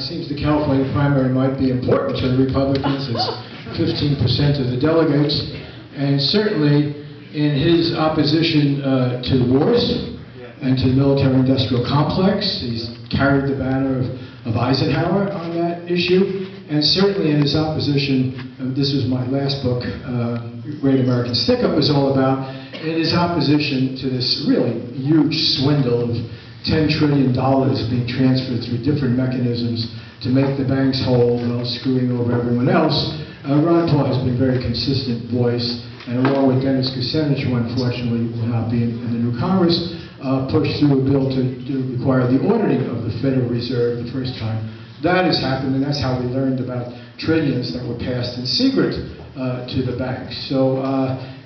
seems the California primary might be important to the Republicans. It's 15% of the delegates, and certainly in his opposition to the wars and to the military-industrial complex. He's carried the banner of Eisenhower on that issue, and certainly in his opposition, this was my last book, Great American Stick-Up was all about, in his opposition to this really huge swindle of $10 trillion being transferred through different mechanisms to make the banks whole while screwing over everyone else. Ron Paul has been a very consistent voice, and along with Dennis Kucinich, who unfortunately will not be in the new Congress, pushed through a bill to require the auditing of the Federal Reserve the first time. That has happened, and that's how we learned about trillions that were passed in secret to the banks. So,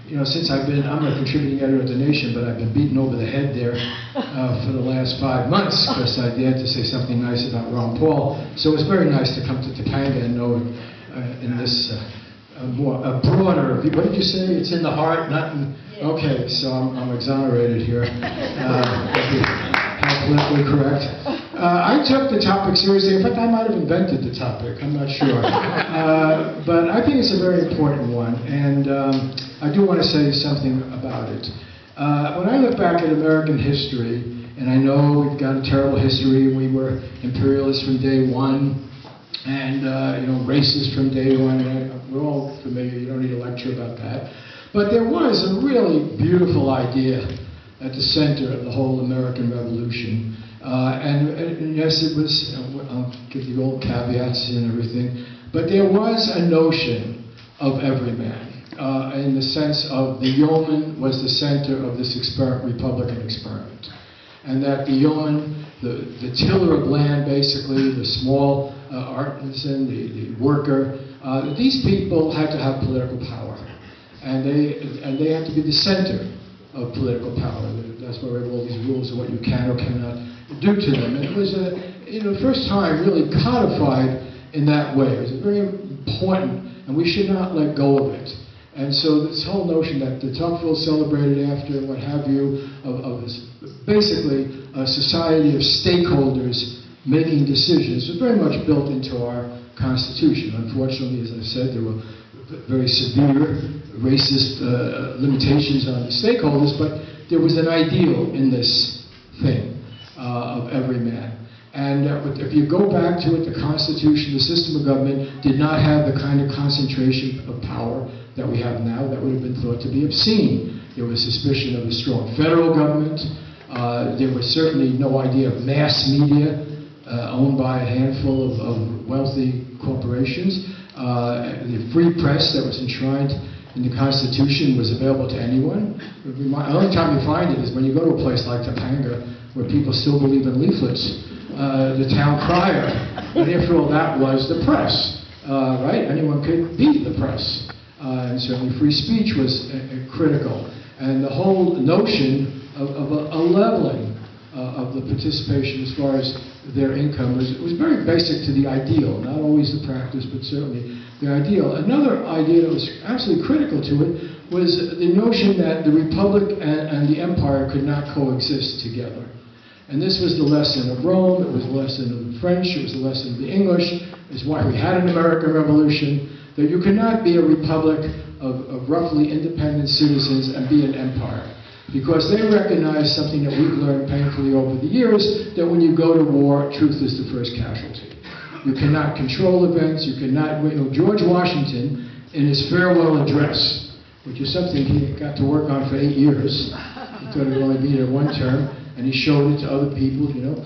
you know, since I'm a contributing editor at The Nation, but I've been beaten over the head there for the last 5 months because I dared to say something nice about Ron Paul. So it's very nice to come to Topanga and know in this a broader view. What did you say? It's in the heart, not in... Okay, so I'm exonerated here. How politically correct. I took the topic seriously. In fact, I might have invented the topic. I'm not sure. But I think it's a very important one, and I do want to say something about it. When I look back at American history, and I know we've got a terrible history, we were imperialists from day one, and you know, racist from day one, and we're all familiar, you don't need a lecture about that. But there was a really beautiful idea at the center of the whole American Revolution. And yes, it was, I'll give the old caveats and everything, but there was a notion of everyman, in the sense of the yeoman was the center of this Republican experiment. And that the yeoman, the tiller of land basically, the small artisan, the worker, these people had to have political power. And they had to be the center of political power. That's why we have all these rules of what you can or cannot do to them. And it was the first time really codified in that way. It was very important, and we should not let go of it. And so this whole notion that the Tocqueville celebrated after, what have you, of this, basically a society of stakeholders making decisions was very much built into our Constitution. Unfortunately, as I've said, there were very severe racist limitations on the stakeholders, but there was an ideal in this thing of every man. And if you go back to it, the Constitution, the system of government did not have the kind of concentration of power that we have now. That would have been thought to be obscene. There was suspicion of a strong federal government. There was certainly no idea of mass media owned by a handful of wealthy corporations. The free press that was enshrined in the Constitution was available to anyone. The only time you find it is when you go to a place like Topanga, where people still believe in leaflets. The town crier, and after all, that was the press, right? Anyone could be the press. And certainly free speech was critical. And the whole notion of a leveling of the participation as far as their income was very basic to the ideal, not always the practice, but certainly the ideal. Another idea that was absolutely critical to it was the notion that the Republic and the Empire could not coexist together. And this was the lesson of Rome, it was the lesson of the French, it was the lesson of the English, it's why we had an American Revolution, that you could not be a republic of roughly independent citizens and be an empire. Because they recognized something that we've learned painfully over the years, that when you go to war, truth is the first casualty. You cannot control events, you cannot, you know, George Washington, in his farewell address, which is something he got to work on for 8 years, he thought he'd only be there one term, and he showed it to other people, you know,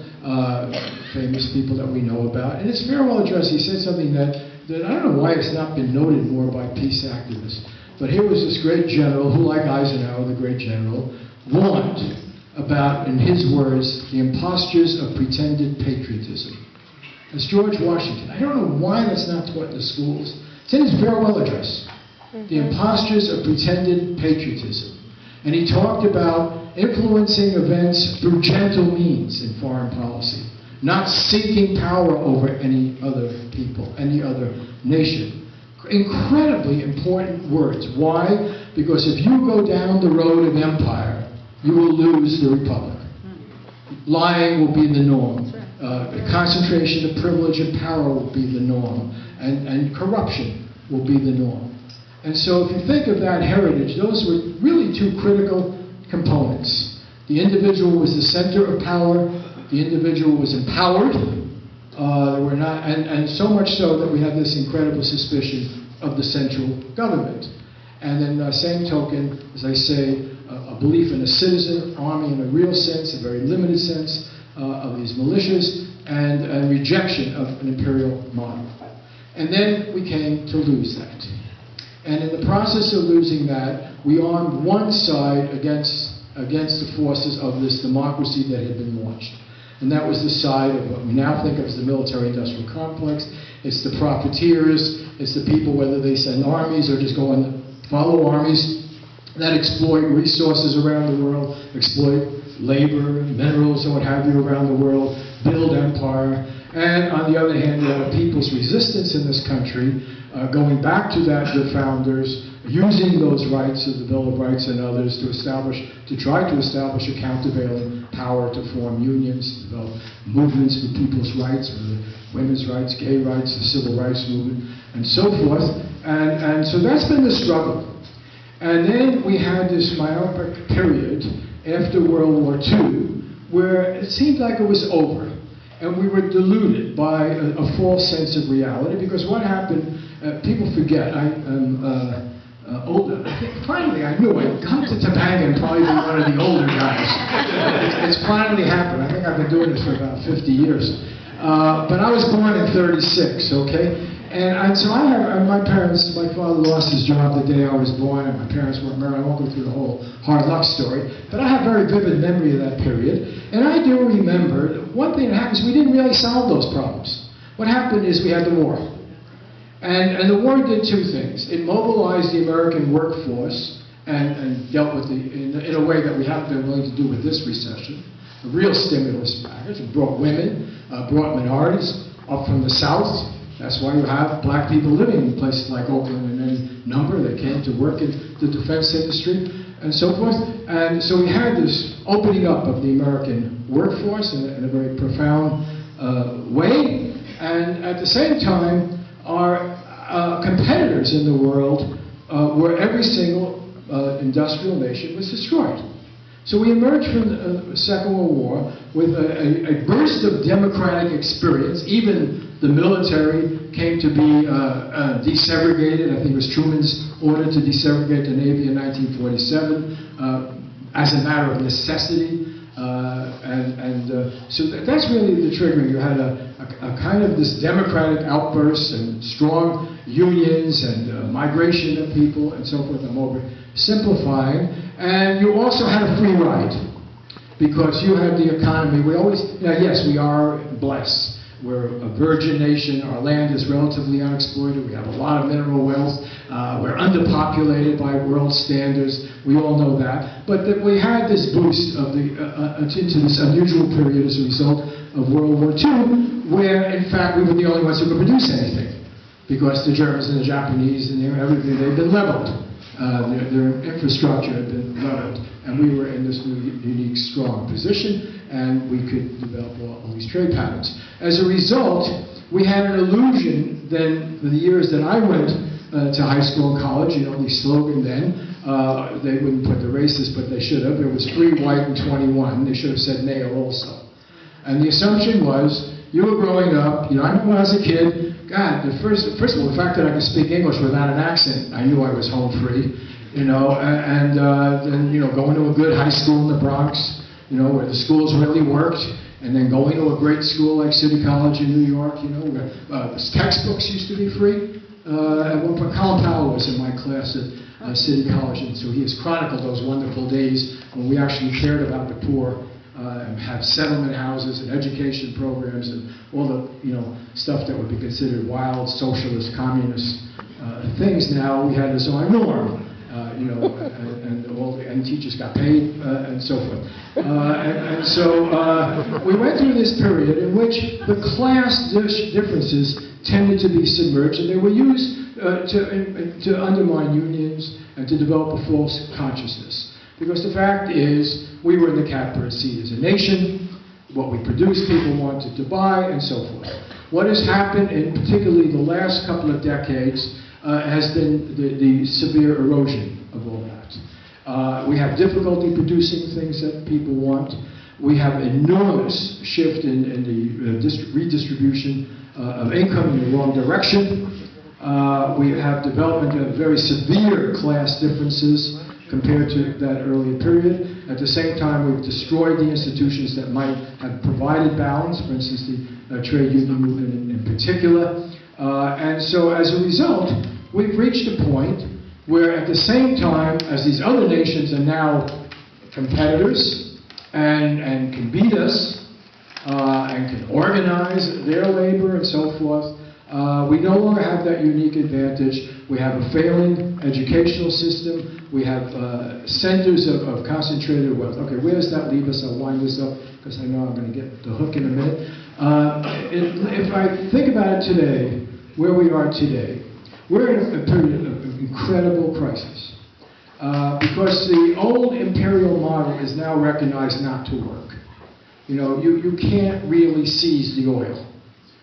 famous people that we know about. In his farewell address, he said something that I don't know why it's not been noted more by peace activists. But here was this great general who, like Eisenhower, the great general, warned about, in his words, the impostures of pretended patriotism. That's George Washington. I don't know why that's not taught in the schools. It's in his farewell address. The impostures of pretended patriotism. And he talked about influencing events through gentle means in foreign policy, not seeking power over any other people, any other nation. Incredibly important words. Why? Because if you go down the road of empire, you will lose the republic. Lying will be the norm. The concentration of privilege and power will be the norm, and corruption will be the norm. And so if you think of that heritage, those were really two critical components. The individual was the center of power, the individual was empowered, and so much so that we have this incredible suspicion of the central government. And then same token, as I say, a belief in a citizen army in a real sense, a very limited sense of these militias, and a rejection of an imperial model. And then we came to lose that. And in the process of losing that, we armed one side against the forces of this democracy that had been launched. And that was the side of what we now think of as the military-industrial complex. It's the profiteers, it's the people, whether they send armies or just go and follow armies that exploit resources around the world, exploit labor, minerals, and what have you around the world, build empire. And on the other hand, you have people's resistance in this country, going back to the founders, using those rights of the Bill of Rights and others to try to establish a countervailing power to form unions, develop movements for people's rights, for the women's rights, gay rights, the civil rights movement, and so forth. And so that's been the struggle. And then we had this myopic period after World War II where it seemed like it was over. And we were deluded by a false sense of reality, because what happened, people forget, I'm older. Finally, I knew I'd come to Topanga and probably be one of the older guys. It's finally happened. I think I've been doing this for about 50 years. But I was born in '36, okay? And so I have, my father lost his job the day I was born, and my parents weren't married. I won't go through the whole hard luck story, but I have very vivid memory of that period. And I do remember that one thing that happens, we didn't really solve those problems. What happened is we had the war. And the war did two things. It mobilized the American workforce and dealt with in a way that we haven't been willing to do with this recession. A real stimulus package. It brought women, brought minorities up from the South. That's why you have black people living in places like Oakland in any number. They came to work in the defense industry and so forth. And so we had this opening up of the American workforce in a very profound way. And at the same time, our competitors in the world, where every single industrial nation was destroyed. So we emerged from the Second World War with a burst of democratic experience. Even the military came to be desegregated. I think it was Truman's order to desegregate the Navy in 1947 as a matter of necessity. So that's really the trigger. You had a kind of this democratic outburst and strong unions and migration of people and so forth. I'm oversimplifying. And you also had a free ride, because you had the economy. We always, yes, we are blessed. We're a virgin nation. Our land is relatively unexploited. We have a lot of mineral wealth. We're underpopulated by world standards. We all know that. But that we had this boost of into this unusual period as a result of World War II, where in fact we were the only ones who could produce anything, because the Germans and the Japanese and everything, they'd been leveled. Their infrastructure had been leveled, and we were in this new, unique, strong position, and we could develop all these trade patterns. As a result, we had an illusion then, for the years that I went to high school and college, the slogan then, they wouldn't put the racist, but they should have. It was free, white, and 21. They should have said male also. And the assumption was, you were growing up, I remember when I was a kid, God, first of all, the fact that I could speak English without an accent, I knew I was home free, and then, going to a good high school in the Bronx, where the schools really worked, and then going to a great school like City College in New York, where textbooks used to be free. At one point, Colin Powell was in my class at City College, and so he has chronicled those wonderful days when we actually cared about the poor. And have settlement houses and education programs and all the stuff that would be considered wild socialist, communist things. Now we had this our norm, and teachers got paid and so forth. So we went through this period in which the class differences tended to be submerged, and they were used to undermine unions and to develop a false consciousness. Because the fact is, we were in the catbird seat as a nation. what we produce, people wanted to buy, and so forth. What has happened, in particularly the last couple of decades, has been the severe erosion of all that. We have difficulty producing things that people want. We have enormous shift in the redistribution of income in the wrong direction. We have development of very severe class differences compared to that earlier period. At the same time, we've destroyed the institutions that might have provided balance, for instance, the trade union movement in particular. And so as a result, we've reached a point where at the same time as these other nations are now competitors and can beat us and can organize their labor and so forth, we no longer have that unique advantage. We have a failing educational system. We have centers of concentrated wealth. Okay, where does that leave us? I'll wind this up because I know I'm going to get the hook in a minute. If I think about it today, where we are today, we're in a period of incredible crisis because the old imperial model is now recognized not to work. You know, you can't really seize the oil.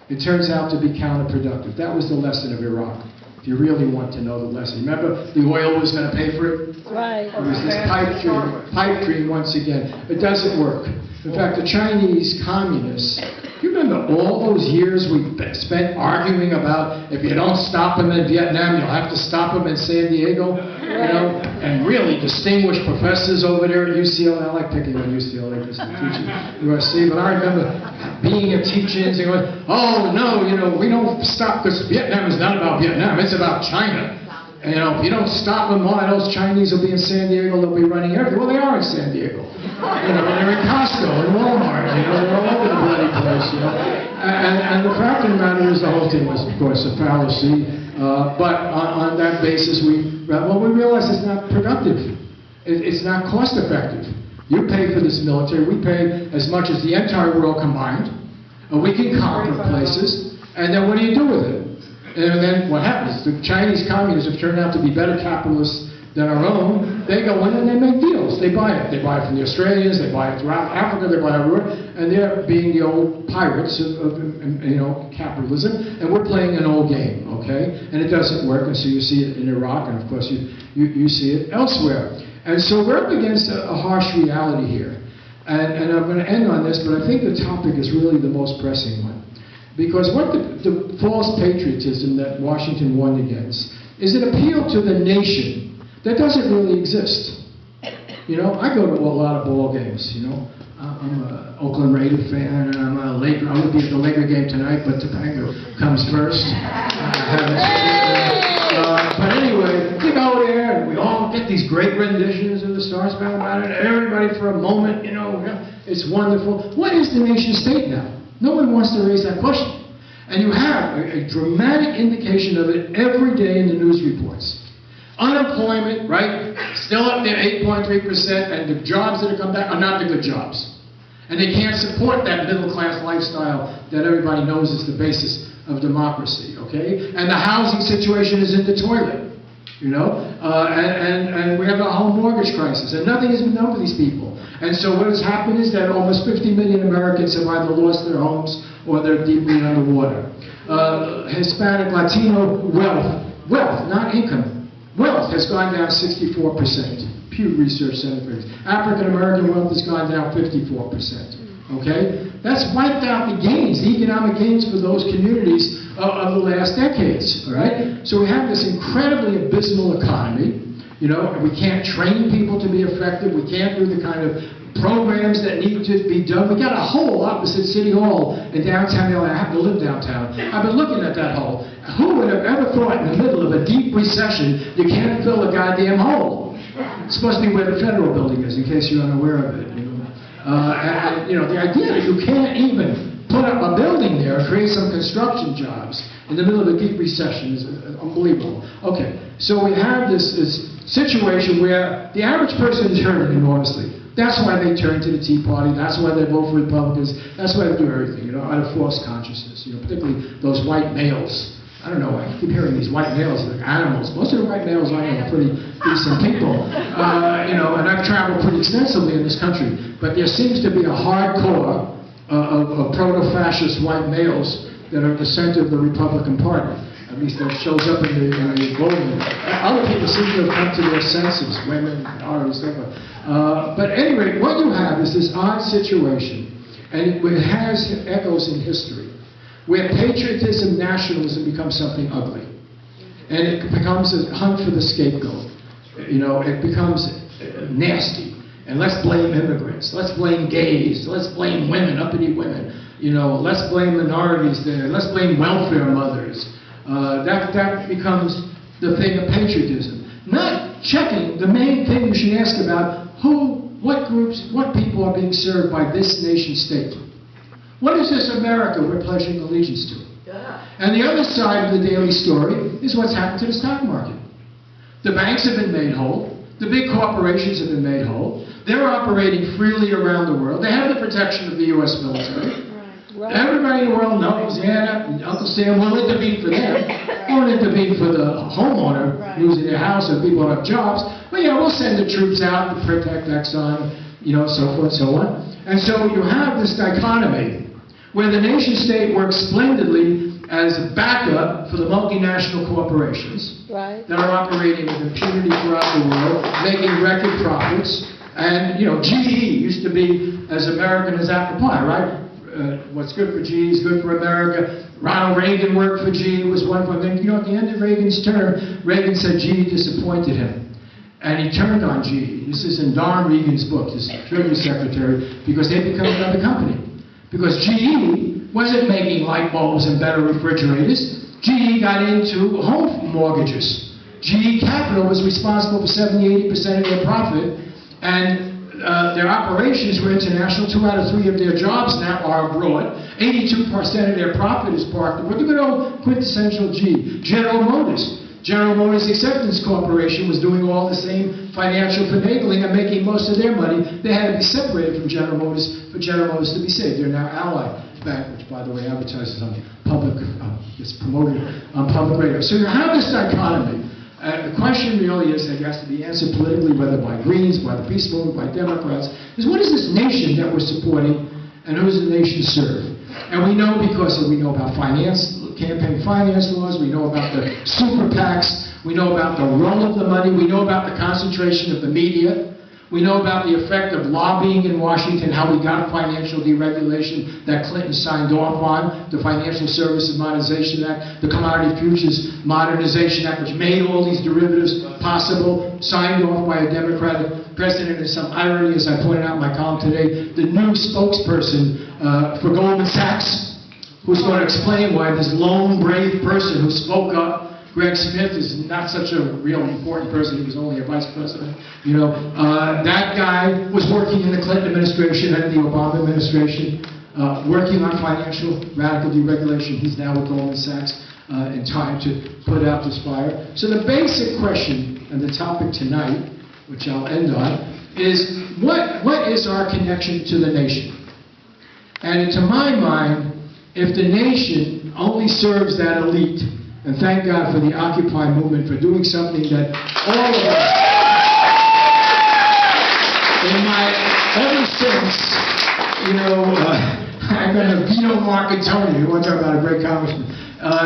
It turns out to be counterproductive. That was the lesson of Iraq. If you really want to know the lesson. Remember, the oil was going to pay for it? Right. It was this pipe dream once again. It doesn't work. In fact, the Chinese communists, you remember all those years we spent arguing about if you don't stop them in Vietnam, you'll have to stop them in San Diego, you know, and really distinguished professors over there at UCLA. I like picking on UCLA because I'm teaching USC, but I remember being a teacher and saying, oh no, you know, we don't stop because Vietnam is not about Vietnam, it's about China. And, you know, if you don't stop them, why those Chinese will be in San Diego, they'll be running everything. Well, they are in San Diego. You know, they're in Costco and Walmart, you know, they're all over the bloody place, you know. And the fact of the matter is the whole thing was, of course, a fallacy. But on that basis, we realized it's not productive. It's not cost effective. You pay for this military, we pay as much as the entire world combined. We can conquer places, and then what do you do with it? And then what happens? The Chinese communists have turned out to be better capitalists than our own. They go in and they make deals. They buy it. They buy it from the Australians. They buy it throughout Africa. They buy it everywhere. And they're being the old pirates of you know, capitalism. And we're playing an old game, okay? And it doesn't work. And so you see it in Iraq, and of course you see it elsewhere. And so we're up against a harsh reality here. And I'm going to end on this, but I think the topic is really the most pressing one. Because what the false patriotism that Washington won against is an appeal to the nation that doesn't really exist. You know, I go to a lot of ball games, you know. I'm an Oakland Raider fan, and I'm a Laker. I would be at the Laker game tonight, but Topanga comes first. But anyway, we go there, and we all get these great renditions of the Star Spangled Banner, and everybody for a moment, you know, it's wonderful. What is the nation state now? No one wants to raise that question. And you have a dramatic indication of it every day in the news reports. Unemployment, right, still up there, 8.3%, and the jobs that have come back are not the good jobs. And they can't support that middle-class lifestyle that everybody knows is the basis of democracy, okay? And the housing situation is in the toilet, you know? And we have a home mortgage crisis, and nothing has been done for these people. And so what has happened is that almost 50 million Americans have either lost their homes or they're deeply underwater. Hispanic, Latino wealth, not income, wealth has gone down 64%. Pew Research Center. African American wealth has gone down 54%. Okay? That's wiped out the gains, the economic gains for those communities of the last decades. All right? So we have this incredibly abysmal economy. You know, we can't train people to be effective. We can't do the kind of programs that need to be done. We got a hole opposite City Hall in downtown LA. I happen to live downtown. I've been looking at that hole. Who would have ever thought in the middle of a deep recession you can't fill a goddamn hole? It's supposed to be where the federal building is, in case you're unaware of it. You know, and you know, the idea that you can't even put up a building there, create some construction jobs in the middle of a deep recession is unbelievable. Okay, so we have this situation where the average person is hurting enormously. That's why they turn to the Tea Party. That's why they vote for Republicans. That's why they do everything, you know, out of false consciousness. You know, particularly those white males. I don't know, I keep hearing these white males are like animals. Most of the white males I know are pretty decent people. You know, and I've traveled pretty extensively in this country. But there seems to be a hardcore of proto-fascist white males that are at the center of the Republican Party. At least that shows up in the voting. Other people seem to have come to their senses, women, minorities, stuff. But anyway, what you have is this odd situation, and it has echoes in history, where patriotism, nationalism becomes something ugly. And it becomes a hunt for the scapegoat. You know, it becomes nasty. And let's blame immigrants. Let's blame gays. Let's blame women, uppity women. You know, let's blame minorities there. Let's blame welfare mothers. That becomes the thing of patriotism. Not checking the main thing we should ask about: who, what groups, what people are being served by this nation state. What is this America we're pledging allegiance to? And the other side of the daily story is what's happened to the stock market. The banks have been made whole. The big corporations have been made whole. They're operating freely around the world. They have the protection of the U.S. military. Right. Everybody in the world knows, yeah, Uncle Sam will intervene for them. Won't intervene for the homeowner losing their house or people who have jobs. But yeah, we'll send the troops out to protect Exxon, you know, so forth and so on. And so you have this dichotomy where the nation state works splendidly as a backup for the multinational corporations that are operating with impunity throughout the world, making record profits. And, you know, GE used to be as American as apple pie, right? What's good for GE is good for America. Ronald Reagan worked for GE, was one of them. You know, at the end of Reagan's term, Reagan said GE disappointed him. And he turned on GE. This is in Don Regan's book, his Treasury Secretary, because they become another company. Because GE wasn't making light bulbs and better refrigerators. GE got into home mortgages. GE Capital was responsible for 70–80% of their profit, and their operations were international. 2 out of 3 of their jobs now are abroad. 82% of their profit is parked abroad. Look at old quintessential GE. General Motors Acceptance Corporation was doing all the same financial finagling and making most of their money. They had to be separated from General Motors for General Motors to be saved. They're now Ally Bank, which, by the way, advertises on public, it's promoted on public radio. So you have this dichotomy. The question really is, that has to be answered politically, whether by Greens, by the Peace Movement, by Democrats, is what is this nation that we're supporting, and who does the nation serve? And we know because we know about campaign finance laws, we know about the super PACs, we know about the role of the money, we know about the concentration of the media, we know about the effect of lobbying in Washington, how we got financial deregulation that Clinton signed off on, the Financial Services Modernization Act, the Commodity Futures Modernization Act, which made all these derivatives possible, signed off by a Democratic president. And some irony, as I pointed out in my column today, the new spokesperson for Goldman Sachs, who's going to explain why this lone, brave person who spoke up, Greg Smith, is not such a real important person. He was only a vice president. You know, that guy was working in the Clinton administration and the Obama administration, working on financial radical deregulation. He's now with Goldman Sachs in time to put out this fire. So the basic question and the topic tonight, which I'll end on, is what is our connection to the nation? And to my mind, if the nation only serves that elite, and thank God for the Occupy movement for doing something that all of us, ever since, you know, I'm going to veto Marcantoni, who want to talk about a great congressman,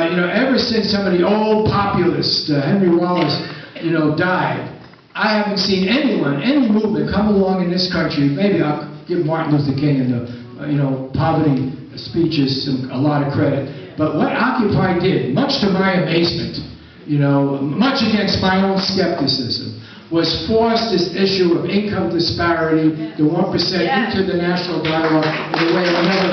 you know, ever since some of the old populists, Henry Wallace, you know, died, I haven't seen anyone, any movement come along in this country. Maybe I'll give Martin Luther King and the, you know, poverty speeches a lot of credit. But what Occupy did, much to my amazement, you know, much against my own skepticism, was force this issue of income disparity, the 1%, into the national dialogue in a way I've never